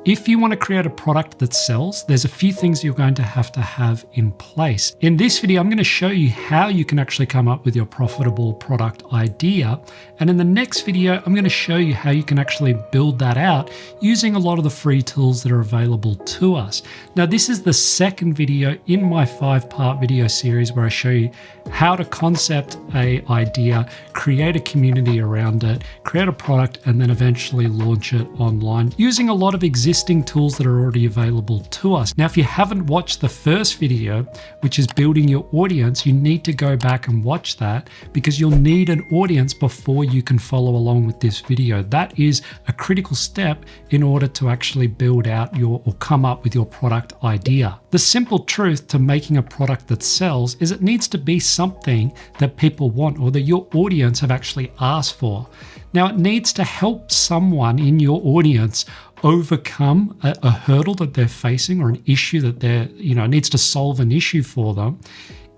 If you want to create a product that sells, there's a few things you're going to have in place. In this video, I'm going to show you how you can actually come up with your profitable product idea. And in the next video, I'm going to show you how you can actually build that out using a lot of the free tools that are available to us. Now, this is the second video in my 5-part video series where I show you how to concept an idea, create a community around it, create a product, and then eventually launch it online using a lot of existing tools that are already available to us. Now, if you haven't watched the first video, which is building your audience, you need to go back and watch that because you'll need an audience before you can follow along with this video. That is a critical step in order to actually build out or come up with your product idea. The simple truth to making a product that sells is it needs to be something that people want or that your audience have actually asked for. Now, it needs to help someone in your audience overcome a hurdle that they're facing or an issue that needs to solve an issue for them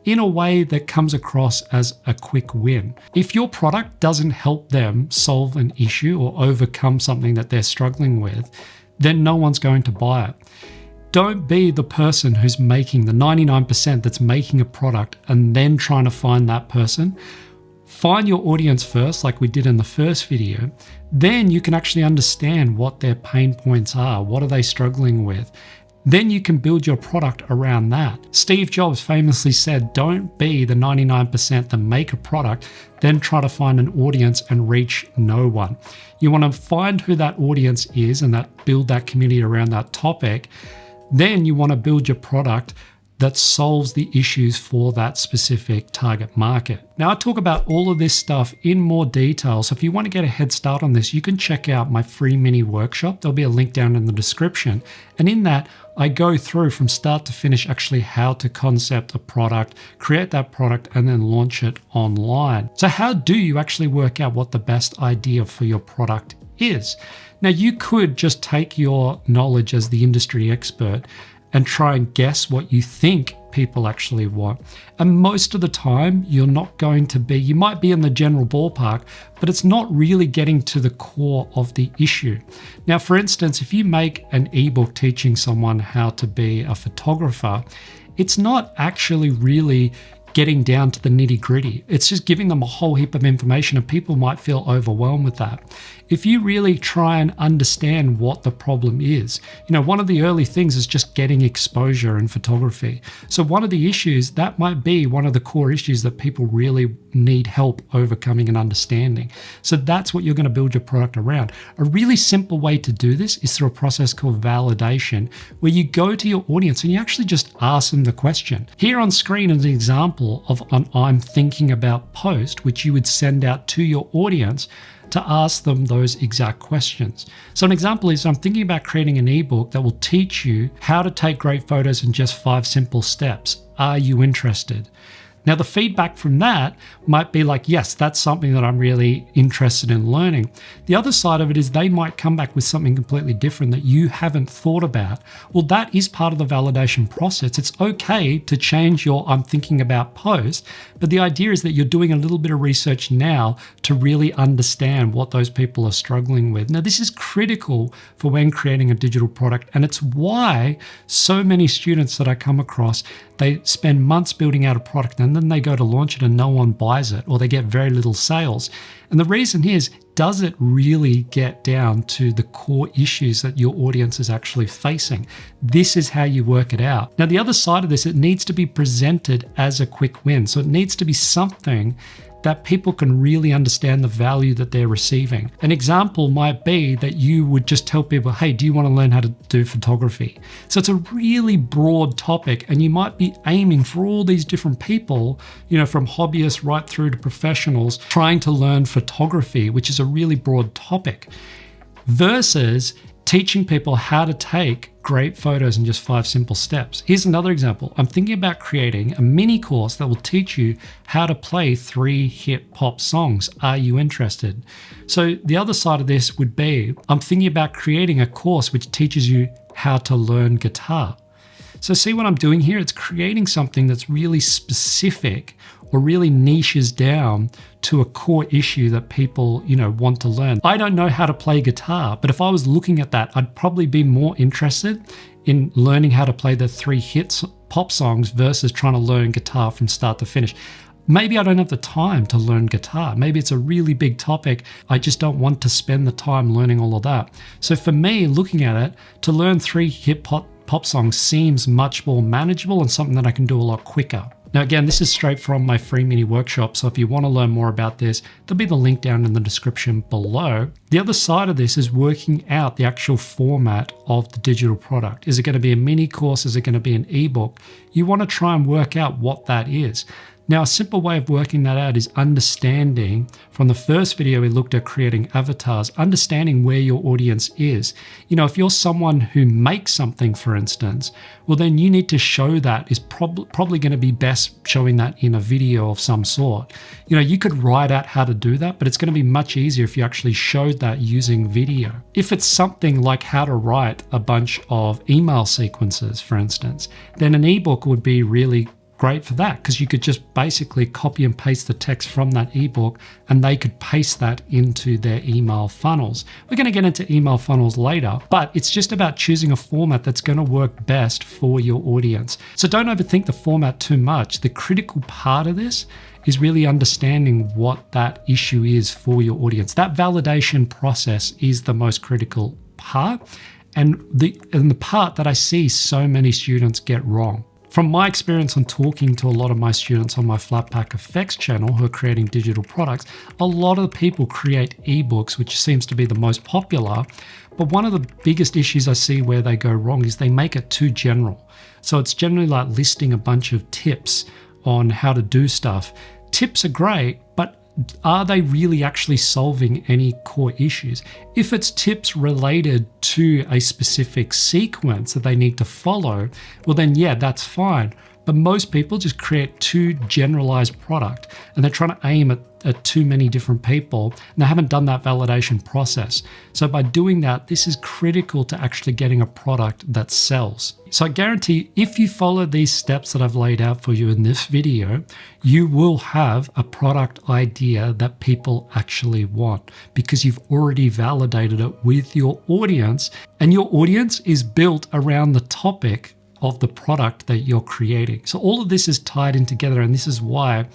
in a way that comes across as a quick win. If your product doesn't help them solve an issue or overcome something that they're struggling with, then no one's going to buy it. Don't be the person who's making the 99% that's making a product and then trying to find that person. Find your audience first, like we did in the first video. Then you can actually understand what their pain points are. What are they struggling with? Then you can build your product around that. Steve Jobs famously said, don't be the 99% that make a product, then try to find an audience and reach no one. You want to find who that audience is and build that community around that topic. Then you want to build your product that solves the issues for that specific target market. Now, I talk about all of this stuff in more detail. So if you want to get a head start on this, you can check out my free mini workshop. There'll be a link down in the description. And in that, I go through from start to finish actually how to concept a product, create that product, and then launch it online. So how do you actually work out what the best idea for your product is? Now, you could just take your knowledge as the industry expert and try and guess what you think people actually want. And most of the time, you might be in the general ballpark, but it's not really getting to the core of the issue. Now, for instance, if you make an ebook teaching someone how to be a photographer, it's not actually really getting down to the nitty-gritty. It's just giving them a whole heap of information and people might feel overwhelmed with that. If you really try and understand what the problem is, one of the early things is just getting exposure in photography. So one of the issues, that might be one of the core issues that people really need help overcoming and understanding. So that's what you're going to build your product around. A really simple way to do this is through a process called validation, where you go to your audience and you actually just ask them the question. Here on screen is an example of an I'm thinking about post, which you would send out to your audience to ask them those exact questions. So an example is, I'm thinking about creating an ebook that will teach you how to take great photos in just 5 simple steps. Are you interested? Now, the feedback from that might be like, yes, that's something that I'm really interested in learning. The other side of it is they might come back with something completely different that you haven't thought about. Well, that is part of the validation process. It's okay to change your I'm thinking about post, but the idea is that you're doing a little bit of research now to really understand what those people are struggling with. Now, this is critical for when creating a digital product, and it's why so many students that I come across, they spend months building out a product and then they go to launch it and no one buys it, or they get very little sales. And the reason is, does it really get down to the core issues that your audience is actually facing? This is how you work it out. Now, the other side of this, it needs to be presented as a quick win. So it needs to be something that people can really understand the value that they're receiving. An example might be that you would just tell people, hey, do you want to learn how to do photography? So it's a really broad topic, and you might be aiming for all these different people, from hobbyists right through to professionals trying to learn photography, which is a really broad topic, versus teaching people how to take great photos in just 5 simple steps. Here's another example. I'm thinking about creating a mini course that will teach you how to play 3 hit pop songs. Are you interested? So the other side of this would be, I'm thinking about creating a course which teaches you how to learn guitar. So see what I'm doing here? It's creating something that's really specific or really niches down to a core issue that people, want to learn. I don't know how to play guitar, but if I was looking at that, I'd probably be more interested in learning how to play the 3 hits pop songs versus trying to learn guitar from start to finish. Maybe I don't have the time to learn guitar. Maybe it's a really big topic. I just don't want to spend the time learning all of that. So for me, looking at it, to learn 3 hip pop songs seems much more manageable and something that I can do a lot quicker. Now again, this is straight from my free mini workshop, so if you want to learn more about this, there'll be the link down in the description below. The other side of this is working out the actual format of the digital product. Is it going to be a mini course? Is it going to be an ebook? You want to try and work out what that is. Now, a simple way of working that out is understanding, from the first video we looked at creating avatars, understanding where your audience is. If you're someone who makes something, for instance, well, then you need to show that is probably going to be best showing that in a video of some sort. You could write out how to do that, but it's going to be much easier if you actually showed that using video. If it's something like how to write a bunch of email sequences, for instance, then an ebook would be really great for that, because you could just basically copy and paste the text from that ebook and they could paste that into their email funnels. We're going to get into email funnels later, but it's just about choosing a format that's going to work best for your audience. So don't overthink the format too much. The critical part of this is really understanding what that issue is for your audience. That validation process is the most critical part, and the part that I see so many students get wrong. From my experience on talking to a lot of my students on my Flatpak Effects channel who are creating digital products, a lot of people create ebooks, which seems to be the most popular. But one of the biggest issues I see where they go wrong is they make it too general. So it's generally like listing a bunch of tips on how to do stuff. Tips are great, but are they really actually solving any core issues? If it's tips related to a specific sequence that they need to follow, well then yeah, that's fine. But most people just create too generalized product and they're trying to aim at too many different people and they haven't done that validation process. So by doing that, this is critical to actually getting a product that sells. So I guarantee if you follow these steps that I've laid out for you in this video, you will have a product idea that people actually want because you've already validated it with your audience, and your audience is built around the topic of the product that you're creating. So all of this is tied in together, and this is why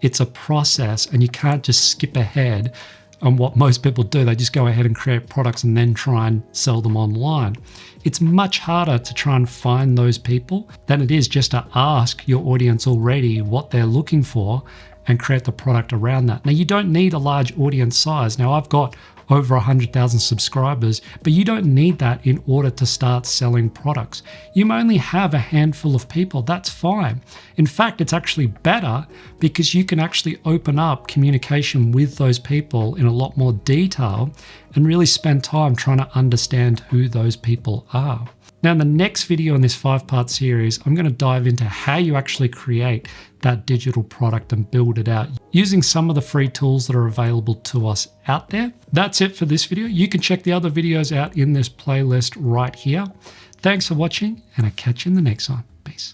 it's a process and you can't just skip ahead on what most people do. They just go ahead and create products and then try and sell them online. It's much harder to try and find those people than it is just to ask your audience already what they're looking for and create the product around that. Now, you don't need a large audience size. Now, I've got over 100,000 subscribers, but you don't need that in order to start selling products. You only have a handful of people, that's fine. In fact, it's actually better because you can actually open up communication with those people in a lot more detail and really spend time trying to understand who those people are. Now, in the next video in this 5-part series, I'm going to dive into how you actually create that digital product and build it out using some of the free tools that are available to us out there. That's it for this video. You can check the other videos out in this playlist right here. Thanks for watching, and I'll catch you in the next one.